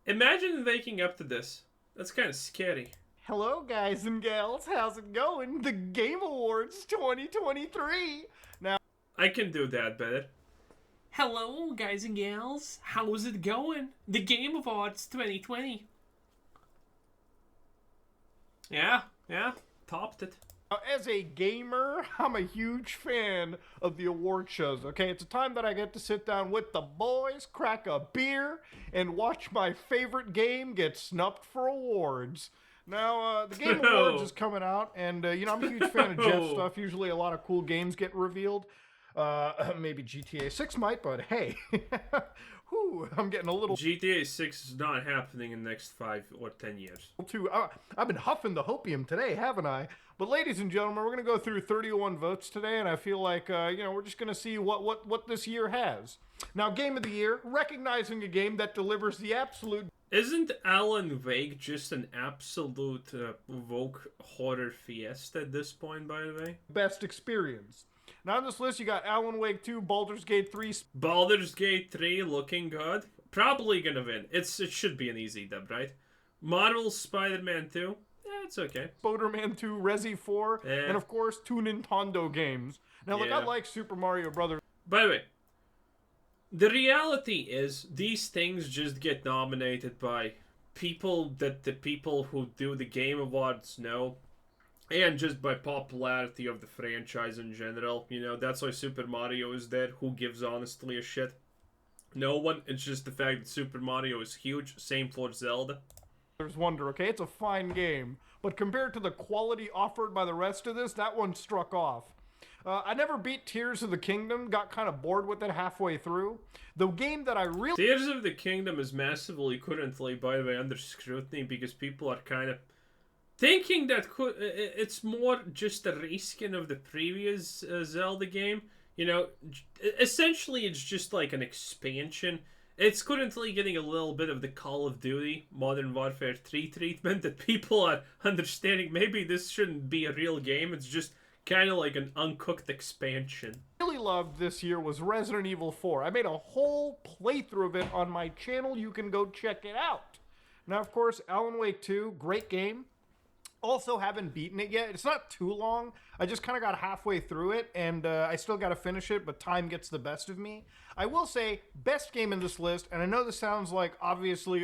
Imagine waking up to this. That's kind of scary. Hello, guys and gals. How's it going? The Game Awards 2023. Now, I can do that better. Hello, guys and gals. How's it going? The Game Awards 2020. Yeah, topped it. as a gamer, I'm a huge fan of the award shows, okay? It's a time that I get to sit down with the boys, crack a beer, and watch my favorite game get snubbed for awards. Now, the Game Awards is coming out, and, I'm a huge fan of Jeff stuff. Usually a lot of cool games get revealed. Maybe GTA 6 might, but hey. Whew, I'm getting a little GTA 6 is not happening in the next 5 or 10 years. too. I've been huffing the hopium today, haven't I? But ladies and gentlemen, we're going to go through 31 votes today, and I feel like, we're just going to see what this year has. Now, Game of the Year, recognizing a game that delivers the absolute... Isn't Alan Wake just an absolute woke horror fiesta at this point, by the way? best experience. Now on this list, you got Alan Wake 2, Baldur's Gate 3, Baldur's Gate 3 looking good. Probably gonna win. It should be an easy dub, right? Marvel's Spider-Man 2. It's okay. Spider-Man 2, Resi 4, and of course, 2 Nintendo games. Now look, I like Super Mario Brothers. By the way, the reality is these things just get nominated by people that the people who do the Game Awards know. And just by popularity of the franchise in general. You know, that's why Super Mario is there. Who gives honestly a shit? No one. It's just the fact that Super Mario is huge. Same for Zelda. There's Wonder, okay? It's a fine game. But compared to the quality offered by the rest of this, that one struck off. I never beat Tears of the Kingdom. Got kind of bored with it halfway through. The game that I really... Tears of the Kingdom is massively currently, by the way, under scrutiny because people are kind of thinking that it's more just a reskin of the previous Zelda game. You know, essentially it's just like an expansion. It's currently getting a little bit of the Call of Duty Modern Warfare 3 treatment that people are understanding. Maybe this shouldn't be a real game. It's just kind of like an uncooked expansion. Really loved this year was Resident Evil 4. I made a whole playthrough of it on my channel. You can go check it out. Now, of course, Alan Wake 2, great game. Also haven't beaten it yet. It's not too long. I just kind of got halfway through it, and I still got to finish it, but time gets the best of me. I will say, best game in this list, and I know this sounds like, obviously,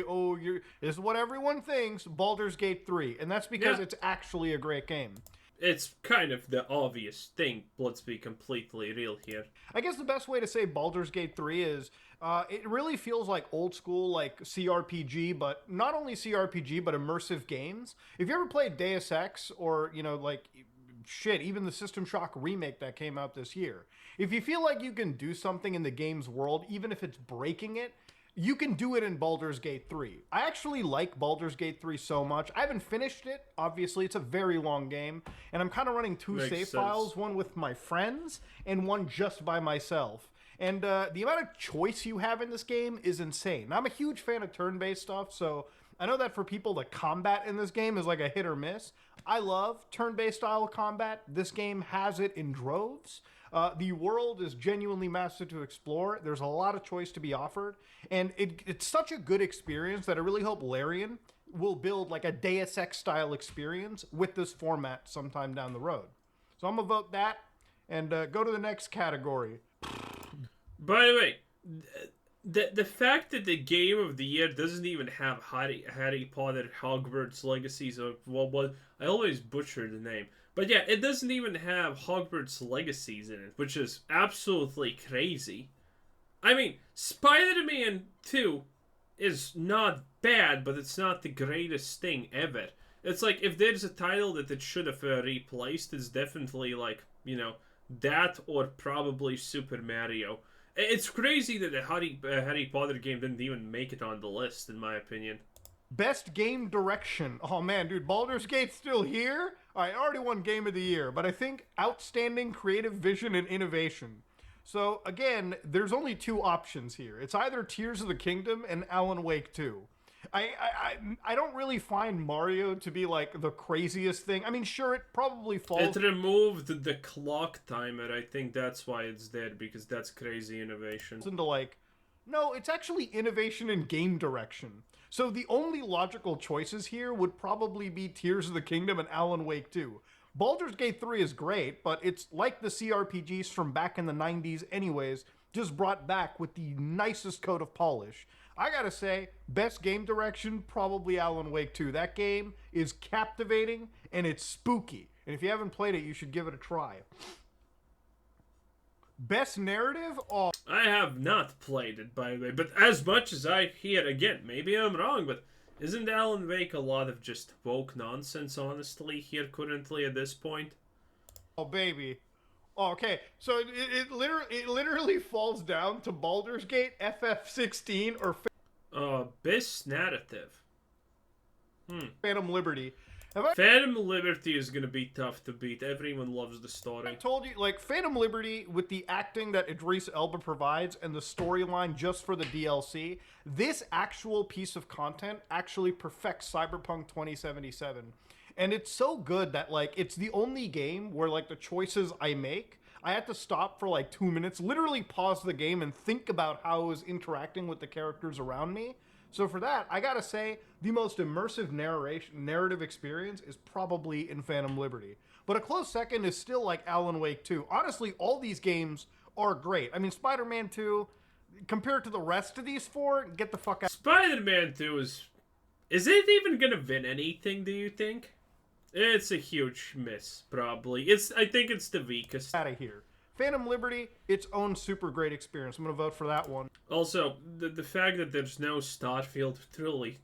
this is what everyone thinks, Baldur's Gate 3, and that's because it's actually a great game. It's kind of the obvious thing, let's be completely real here. I guess the best way to say Baldur's Gate 3 is it really feels like old school, like CRPG, but not only CRPG, but immersive games. If you ever played Deus Ex or, even the System Shock remake that came out this year, if you feel like you can do something in the game's world, even if it's breaking it, you can do it in Baldur's Gate 3. I actually like Baldur's Gate 3 so much. I haven't finished it. Obviously, it's a very long game. And I'm kind of running two save files, one with my friends and one just by myself. And the amount of choice you have in this game is insane. I'm a huge fan of turn-based stuff, so I know that for people, the combat in this game is like a hit or miss. I love turn-based style combat. This game has it in droves. The world is genuinely massive to explore. There's a lot of choice to be offered. And it's such a good experience that I really hope Larian will build like a Deus Ex style experience with this format sometime down the road. So I'm going to vote that and go to the next category. By the way, the fact that the Game of the Year doesn't even have Harry Potter Hogwarts Legacy, so I always butcher the name. But yeah, it doesn't even have Hogwarts Legacies in it, which is absolutely crazy. I mean, Spider-Man 2 is not bad, but it's not the greatest thing ever. It's like, if there's a title that it should have replaced, it's definitely like, that or probably Super Mario. It's crazy that the Harry Potter game didn't even make it on the list, in my opinion. Best game direction. Oh man, dude, Baldur's Gate's still here? I already won Game of the Year, but I think outstanding creative vision and innovation. So again, there's only two options here. It's either Tears of the Kingdom and Alan Wake 2. I don't really find Mario to be like the craziest thing. I mean, sure, it probably falls. It removed the clock timer. I think that's why it's there, because that's crazy innovation. Into like, No, it's actually innovation in game direction. So the only logical choices here would probably be Tears of the Kingdom and Alan Wake 2. Baldur's Gate 3 is great, but it's like the CRPGs from back in the 90s anyways, just brought back with the nicest coat of polish. I gotta say, best game direction, probably Alan Wake 2. That game is captivating and it's spooky. And if you haven't played it, you should give it a try. Best narrative? Oh, I have not played it, by the way, but as much as I hear, again, maybe I'm wrong, but isn't Alan Wake a lot of just woke nonsense, honestly, here currently at this point? oh baby. Oh, okay, so it literally falls down to Baldur's Gate, FF16, or Best narrative. Phantom Liberty. Phantom Liberty is gonna be tough to beat. Everyone loves the I story. told you, like, Phantom Liberty, with the acting that Idris Elba provides and the storyline just for the DLC, this actual piece of content actually perfects Cyberpunk 2077. And it's so good that, like, it's the only game where, like, the choices I make, I had to stop for, like, 2 minutes, literally pause the game and think about how I was interacting with the characters around me. So for that, I gotta say, the most immersive narrative experience is probably in Phantom Liberty. But a close second is still like Alan Wake 2. Honestly, all these games are great. I mean, Spider-Man 2, compared to the rest of these four, get the fuck out. Spider-Man 2 is it even gonna win anything, do you think? It's a huge miss, probably. I think it's the weakest. Out of here. Phantom Liberty, its own super great experience. I'm gonna vote for that one. Also, the fact that there's no Starfield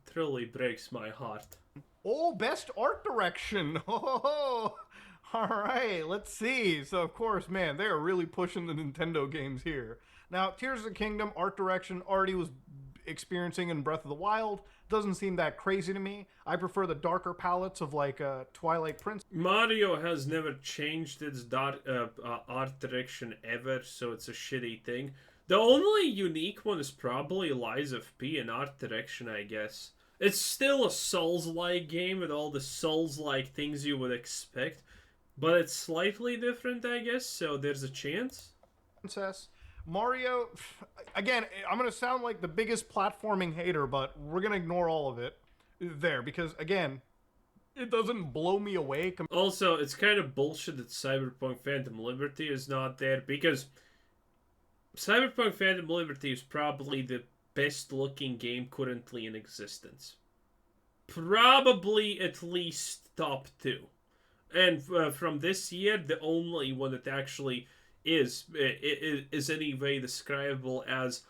truly breaks my heart. Oh, best art direction. Oh, all right. Let's see. So, of course, man, they are really pushing the Nintendo games here. Now, Tears of the Kingdom art direction already was experiencing in Breath of the Wild. Doesn't seem that crazy to me. I prefer the darker palettes of like Twilight Princess. Mario has never changed its art direction ever, so it's a shitty thing. The only unique one is probably Lies of P in art direction, I guess. It's still a Souls-like game with all the Souls-like things you would expect, but it's slightly different, I guess, so there's a chance. Mario, again, I'm going to sound like the biggest platforming hater, but we're going to ignore all of it there because, again, it doesn't blow me away. Also, it's kind of bullshit that Cyberpunk Phantom Liberty is not there because Cyberpunk Phantom Liberty is probably the best looking game currently in existence. Probably at least top 2. And from this year, the only one that actually is any way describable as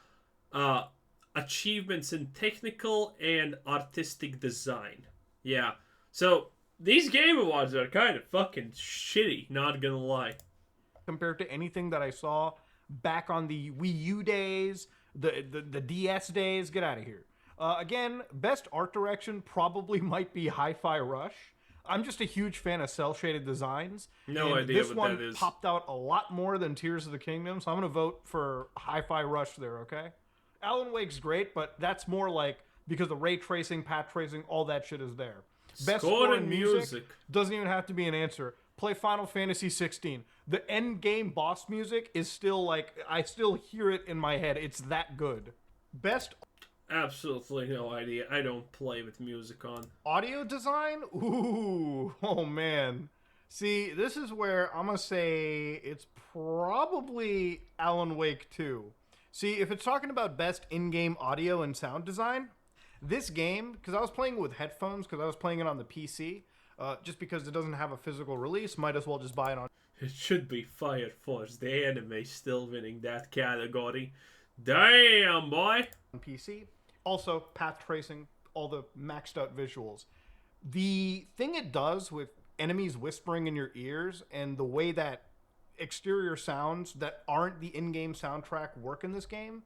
achievements in technical and artistic design. Yeah. So, these Game Awards are kind of fucking shitty, not gonna lie. Compared to anything that I saw back on the Wii U days, the DS days, get out of here. Again, best art direction probably might be Hi-Fi Rush. I'm just a huge fan of cel-shaded designs. No idea this what one that is. Popped out a lot more than Tears of the Kingdom, so I'm going to vote for Hi-Fi Rush there, okay? Alan Wake's great, but that's more like because the ray tracing, path tracing, all that shit is there. Best score and music doesn't even have to be an answer. Play Final Fantasy 16. The end game boss music is still like, I still hear it in my head. It's that good. Best Absolutely no idea. I don't play with music on. audio design? Ooh, oh man. See, this is where I'm going to say it's probably Alan Wake 2. See, if it's talking about best in-game audio and sound design, this game, because I was playing it with headphones, because I was playing it on the PC, just because it doesn't have a physical release, might as well just buy it on... It should be Fire Force. The anime still winning that category. Damn, boy! PC. Also, path tracing, all the maxed out visuals. The thing it does with enemies whispering in your ears and the way that exterior sounds that aren't the in-game soundtrack work in this game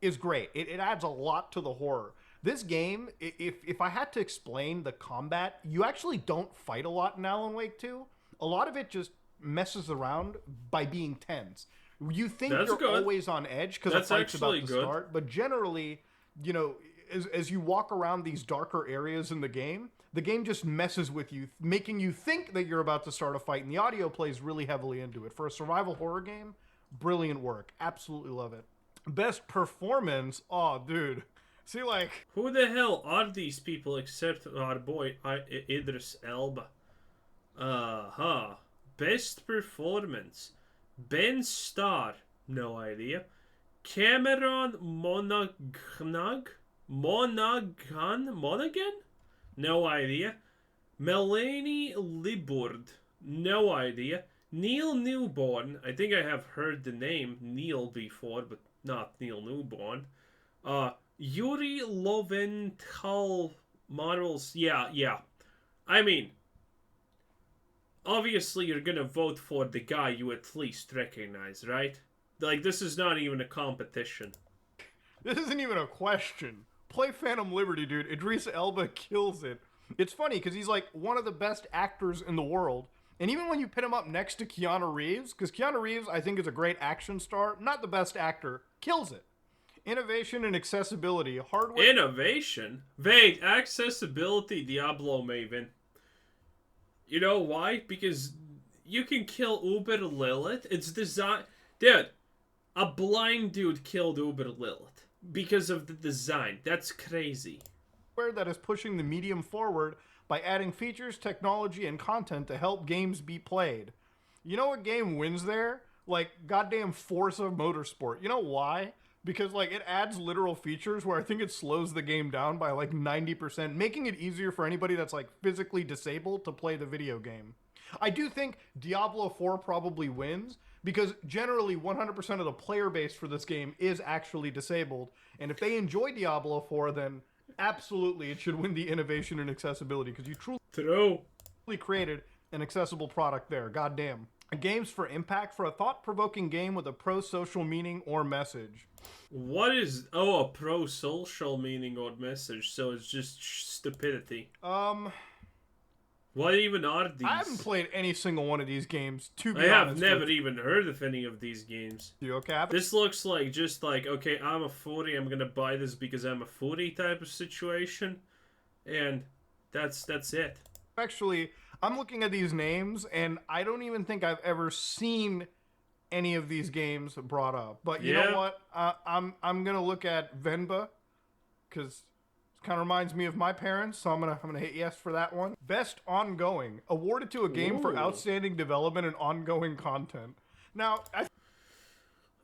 is great. It adds a lot to the horror. This game, if I had to explain the combat, you actually don't fight a lot in Alan Wake 2. A lot of it just messes around by being tense. You think you're always on edge because a fight's about to start, but generally, you know, as you walk around these darker areas in the game just messes with you, making you think that you're about to start a fight, and the audio plays really heavily into it. For a survival horror game, brilliant work. Absolutely love it. Best performance. Oh, dude. See, like, Who the hell are these people except our boy Idris Elba? Uh-huh. Best performance. Ben Starr. No idea. Cameron Monaghan? No idea. Melanie Libord. No idea. Neil Newborn. I think I have heard the name Neil before, but not Neil Newborn. Yuri Loventhal models. Yeah. I mean, obviously you're gonna vote for the guy you at least recognize, right? Like, this is not even a competition. this isn't even a question. Play Phantom Liberty, dude. Idris Elba kills it. It's funny because he's like one of the best actors in the world. And even when you put him up next to Keanu Reeves, because Keanu Reeves, I think, is a great action star, not the best actor, kills it. Innovation and accessibility, hardware. Innovation? Wait, accessibility, Diablo Maven. You know why? Because you can kill Uber Lilith. It's designed... Dude, a blind dude killed Uber Lilith because of the design. That's crazy. That is pushing the medium forward by adding features, technology, and content to help games be played. You know what game wins there? Like, goddamn Forza Motorsport. You know why? Because, like, it adds literal features where I think it slows the game down by, like, 90%, making it easier for anybody that's, like, physically disabled to play the video game. I do think Diablo 4 probably wins, because generally 100% of the player base for this game is actually disabled, and if they enjoy Diablo 4, then absolutely it should win the innovation and accessibility, because you truly created an accessible product there. Goddamn. Games for impact, for a thought-provoking game with a pro-social meaning or message. What is... Oh, a pro-social meaning or message, so it's just stupidity. What even are these? I haven't played any single one of these games, to be honest. I have never with even heard of any of these games. you. Okay. This looks like just like, okay, I'm a foodie, I'm gonna buy this because I'm a foodie type of situation. And that's it. Actually, I'm looking at these names, and I don't even think I've ever seen any of these games brought up. But you know what? I'm gonna look at Venba, because it kind of reminds me of my parents, so I'm gonna hit yes for that one. Best ongoing, awarded to a game for outstanding development and ongoing content. Now,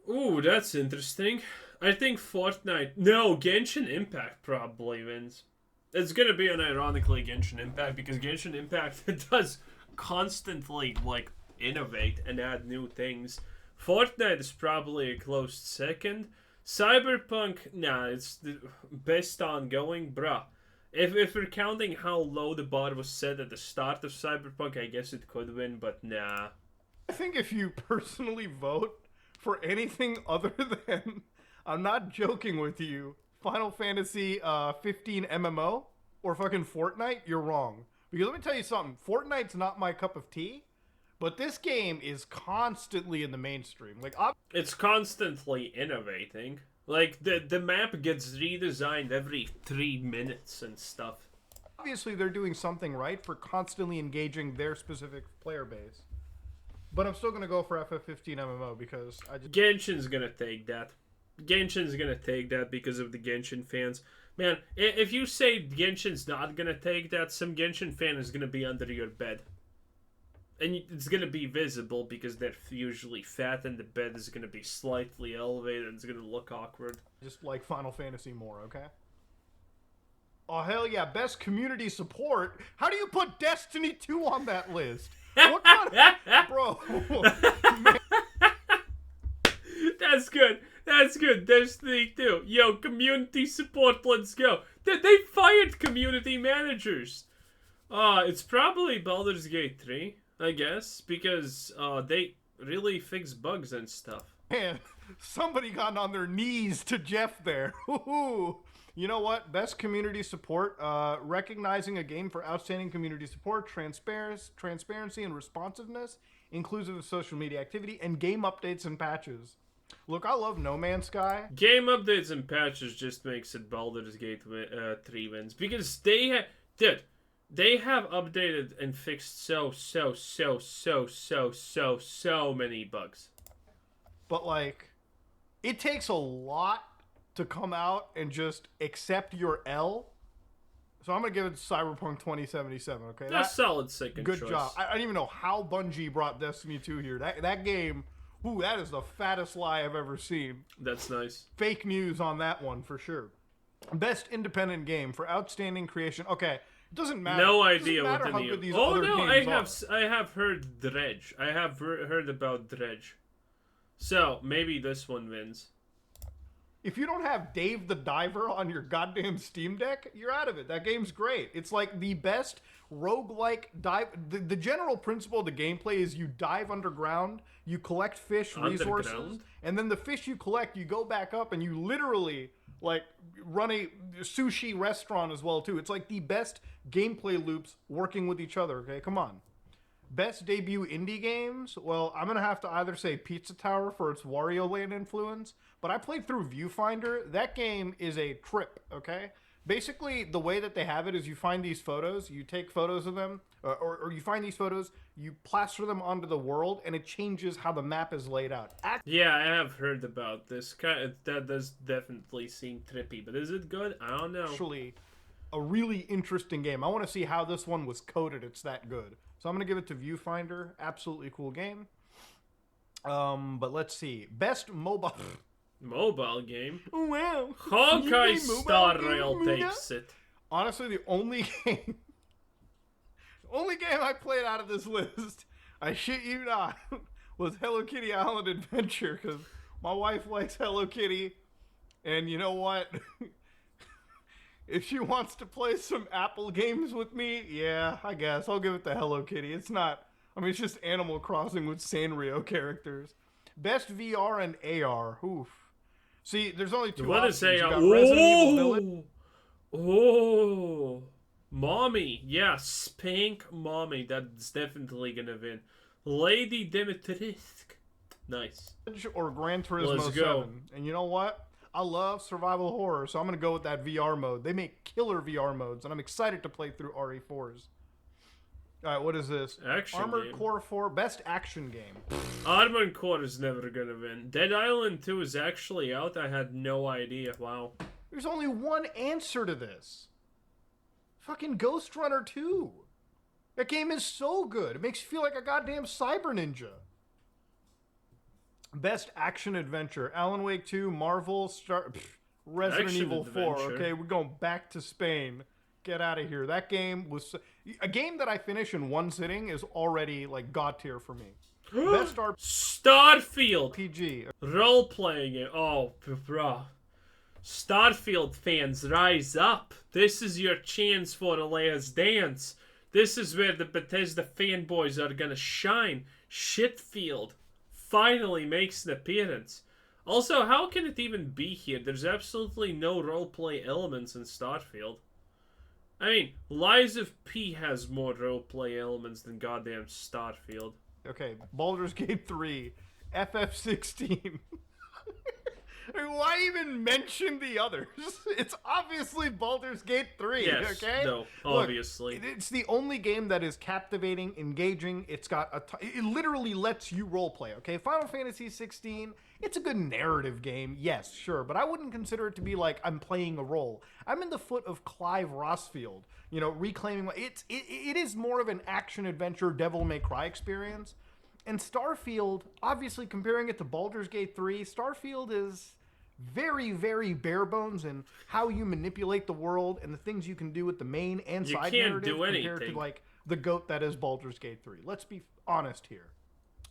ooh, that's interesting. I think Fortnite... No, Genshin Impact probably wins. It's gonna be unironically Genshin Impact, because Genshin Impact does constantly, like, innovate and add new things. Fortnite is probably a close second. Cyberpunk, nah, it's the best ongoing, bruh. If we're counting how low the bar was set at the start of Cyberpunk, I guess it could win, but nah. I think if you personally vote for anything other than, I'm not joking with you, Final Fantasy 15 MMO or fucking Fortnite, you're wrong. Because let me tell you something, Fortnite's not my cup of tea, but this game is constantly in the mainstream. Like, it's constantly innovating. Like, the map gets redesigned every 3 minutes and stuff. Obviously, they're doing something right for constantly engaging their specific player base. But I'm still going to go for FF15 MMO because I just... Genshin's going to take that. Genshin's going to take that because of the Genshin fans. Man, if you say Genshin's not going to take that, some Genshin fan is going to be under your bed. And it's going to be visible because they're usually fat and the bed is going to be slightly elevated and it's going to look awkward. Just like Final Fantasy more, okay? Oh, hell yeah. Best community support? How do you put Destiny 2 on that list? What kind of... Bro. That's good. That's good. Destiny 2. Yo, community support, let's go. They fired community managers. It's probably Baldur's Gate 3. I guess, because they really fix bugs and stuff. Man, somebody got on their knees to Jeff there. You know what? Best community support. Recognizing a game for outstanding community support, transparency and responsiveness, inclusive of social media activity, and game updates and patches. Look, I love No Man's Sky. Game updates and patches just makes it Baldur's Gate 3 wins. Because they have... Dude, they have updated and fixed so many bugs. But, like, it takes a lot to come out and just accept your L. So I'm gonna give it Cyberpunk 2077. Okay, That's solid second good choice. job. I don't even know how Bungie brought Destiny 2 here. That game, ooh, that is the fattest lie I've ever seen. That's nice. Fake news on that one for sure. Best independent game for outstanding creation. Okay, it doesn't matter. No It doesn't idea matter what how any good of. these Oh other no, games are. I have heard Dredge. I have heard about Dredge. So maybe this one wins. If you don't have Dave the Diver on your goddamn Steam Deck, you're out of it. That game's great. It's like the best roguelike dive. The general principle of the gameplay is you dive underground, you collect fish resources, Underground? and then the fish you collect, you go back up and you literally like run a sushi restaurant as well too. It's like the best gameplay loops working with each other. Okay, come on. Best debut indie games? Well, I'm going to have to either say Pizza Tower for its Wario Land influence, but I played through Viewfinder. That game is a trip, okay? Basically, the way that they have it is you find these photos, you take photos of them, or you find these photos, you plaster them onto the world, and it changes how the map is laid out. Yeah, I have heard about this. That does definitely seem trippy, but is it good? I don't know. Actually, a really interesting game. I want to see how this one was coded. It's that good. So I'm going to give it to Viewfinder. Absolutely cool game. But let's see. Best mobile... Mobile game. Wow. Honkai You Star mobile Rail game, Mina? takes it. Honestly, the only game... the only game I played out of this list, I shit you not, was Hello Kitty Island Adventure, because my wife likes Hello Kitty, and you know what? If she wants to play some Apple games with me, yeah, I guess. I'll give it to Hello Kitty. It's not... I mean, it's just Animal Crossing with Sanrio characters. Best VR and AR. Oof. See, there's only two What options. is You AR? got Resident Evil Village. Oh, mommy, yeah, Spank mommy. That's definitely gonna win. Lady Dimitrescu, nice. Or Gran Turismo Let's go. 7. And you know what? I love survival horror, so I'm going to go with that VR mode. They make killer VR modes, and I'm excited to play through RE4s. All right, what is this? Action Armored game. Core 4, best action game. Armored Core is never gonna win. Dead Island 2 is actually out. I had no idea. Wow. There's only one answer to this. Fucking Ghost Runner 2. That game is so good. It makes you feel like a goddamn cyber ninja. Best action adventure. Alan Wake 2, Marvel, Resident Action Evil 4. adventure. Okay, we're going back to Spain. Get out of here. That game was... a game that I finish in one sitting is already, like, God tier for me. Best Starfield. RPG. Role-playing it. Oh, bruh. Starfield fans, rise up. This is your chance for the last dance. This is where the Bethesda fanboys are gonna shine. Shitfield finally makes an appearance. Also, how can it even be here? There's absolutely no roleplay elements in Starfield. I mean, Lies of P has more roleplay elements than goddamn Starfield. Okay, Baldur's Gate 3, FF16. I mean, why even mention the others? It's obviously Baldur's Gate 3, Yes, okay? no, obviously. Look, it's the only game that is captivating, engaging. It's got it literally lets you roleplay, okay? Final Fantasy 16, it's a good narrative game, yes, sure, but I wouldn't consider it to be like I'm playing a role. I'm in the foot of Clive Rossfield, you know, reclaiming. It is more of an action adventure, Devil May Cry experience. And Starfield, obviously comparing it to Baldur's Gate 3, Starfield is very, very bare bones in how you manipulate the world and the things you can do with the main and You side can't narrative do compared anything. to like the goat that is Baldur's Gate 3. Let's be honest here.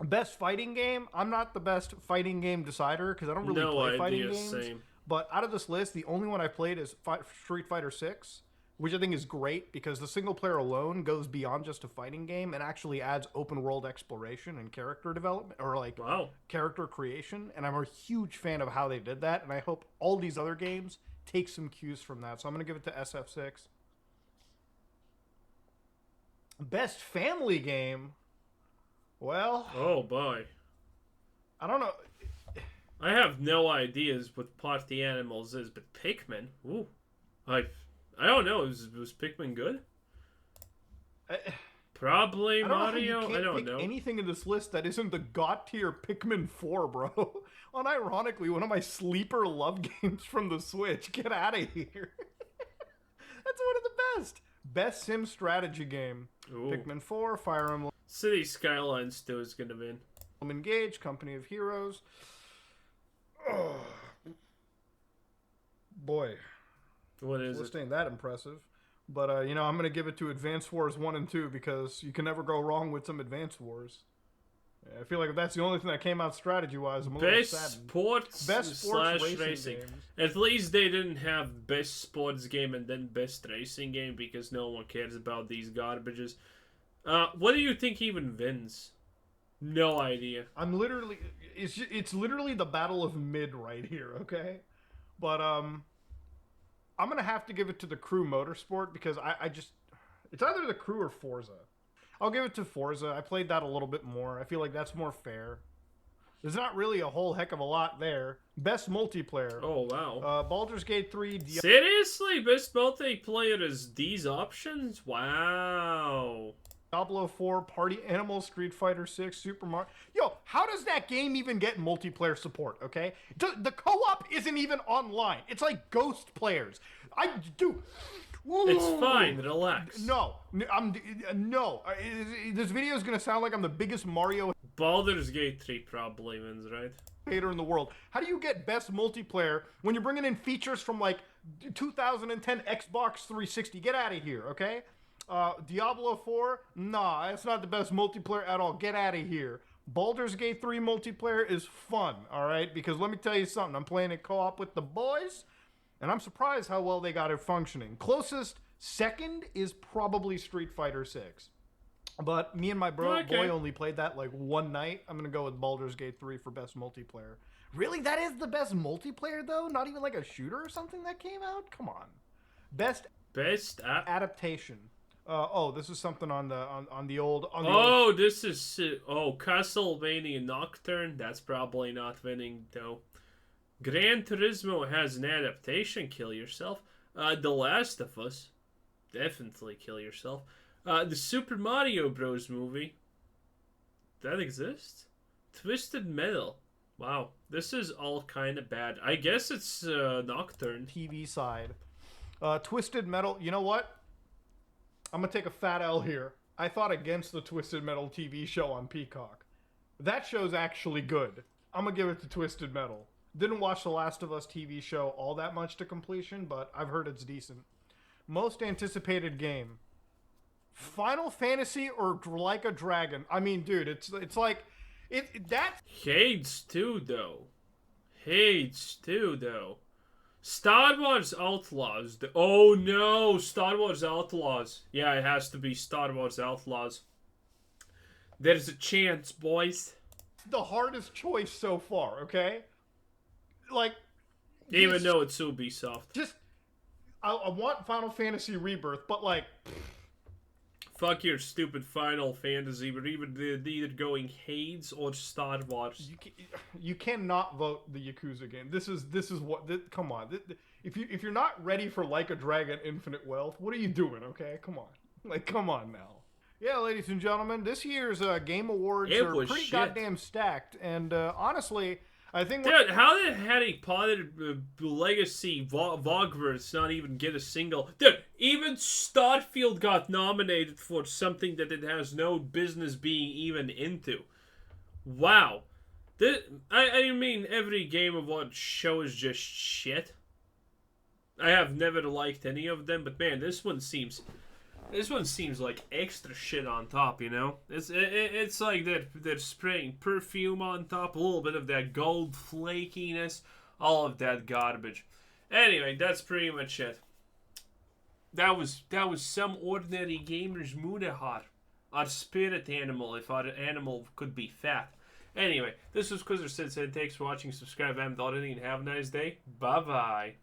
Best fighting game? I'm not the best fighting game decider because I don't really No play fighting idea, games. same. But out of this list, the only one I played is Street Fighter 6, which I think is great because the single player alone goes beyond just a fighting game and actually adds open world exploration and character development or like Wow. character creation. And I'm a huge fan of how they did that. And I hope all these other games take some cues from that. So I'm going to give it to SF6. Best family game? Well, Oh boy. I don't know. I have no ideas what Party Animals is, but Pikmin? Ooh. I don't know. Was Pikmin good? Probably I don't know how Mario. you I can't don't pick know. anything in this list that isn't the god tier Pikmin 4, bro. Unironically, one of my sleeper love games from the Switch. Get out of here. That's one of the best. Best sim strategy game. Ooh. Pikmin 4, Fire Emblem City Skylines 2 is gonna win. Engage, Company of Heroes. Oh. Boy, What is list it? ain't that impressive. But, you know, I'm going to give it to Advance Wars 1 and 2 because you can never go wrong with some Advance Wars. I feel like if that's the only thing that came out strategy-wise, I'm a little Best saddened. sports, Best slash sports racing. games. At least they didn't have best sports game and then best racing game because no one cares about these garbages. What do you think even wins? No idea. I'm literally... It's literally the battle of mid right here, okay? But, I'm going to have to give it to the Crew Motorsport because I just... It's either the Crew or Forza. I'll give it to Forza. I played that a little bit more. I feel like that's more fair. There's not really a whole heck of a lot there. Best multiplayer. Oh, wow. Baldur's Gate 3. Seriously? Best multiplayer is these options? Wow. Diablo 4, Party Animal, Street Fighter 6, Super Mario. Yo, how does that game even get multiplayer support, okay? The co-op isn't even online. It's like ghost players. It's fine. Relax. No. This video is going to sound like I'm the biggest Mario Baldur's Gate 3 probably wins, right? hater in the world. How do you get best multiplayer when you're bringing in features from like 2010 Xbox 360? Get out of here, okay? Diablo 4? Nah, it's not the best multiplayer at all. Get out of here. Baldur's Gate 3 multiplayer is fun, all right? Because let me tell you something. I'm playing it co-op with the boys, and I'm surprised how well they got it functioning. Closest second is probably Street Fighter 6. But me and my boy only played that like one night. I'm going to go with Baldur's Gate 3 for best multiplayer. Really? That is the best multiplayer, though? Not even like a shooter or something that came out? Come on. Best adaptation. This is something on the old. This is Castlevania Nocturne. That's probably not winning though. Gran Turismo has an adaptation. Kill yourself. The Last of Us. Definitely kill yourself. The Super Mario Bros. Movie. That exists. Twisted Metal. Wow, this is all kind of bad. I guess it's Nocturne. TV side. Twisted Metal. You know what? I'm going to take a fat L here. I thought against the Twisted Metal TV show on Peacock. That show's actually good. I'm going to give it to Twisted Metal. Didn't watch The Last of Us TV show all that much to completion, but I've heard it's decent. Most anticipated game. Final Fantasy or Like a Dragon? I mean, dude, it's like... Hades too, though. Star Wars Outlaws. Oh no, Star Wars Outlaws. Yeah, it has to be Star Wars Outlaws. There's a chance, boys. The hardest choice so far, okay? Like... Even though it's Ubisoft. Just... I want Final Fantasy Rebirth, but like... Fuck your stupid Final Fantasy. We're either going Hades or Star Wars. You cannot vote the Yakuza game. This is what. Come on. If you're not ready for Like a Dragon Infinite Wealth, what are you doing? Okay, come on. Like, come on now. Yeah, ladies and gentlemen, this year's Game Awards are pretty goddamn stacked, and honestly, I think... Dude, how did Harry Potter Legacy Hogwarts not even get a single... Dude, even Starfield got nominated for something that it has no business being even into. Wow. I mean, every Game Awards show is just shit. I have never liked any of them, but man, this one seems like extra shit on top, you know? It's like they're spraying perfume on top, a little bit of that gold flakiness, all of that garbage. Anyway, that's pretty much it. That was some ordinary gamer's Mudahar. Our spirit animal, if our animal could be fat. Anyway, this was Quizzer Sensei. Thanks for watching. Subscribe if I haven't already, and have a nice day. Bye-bye.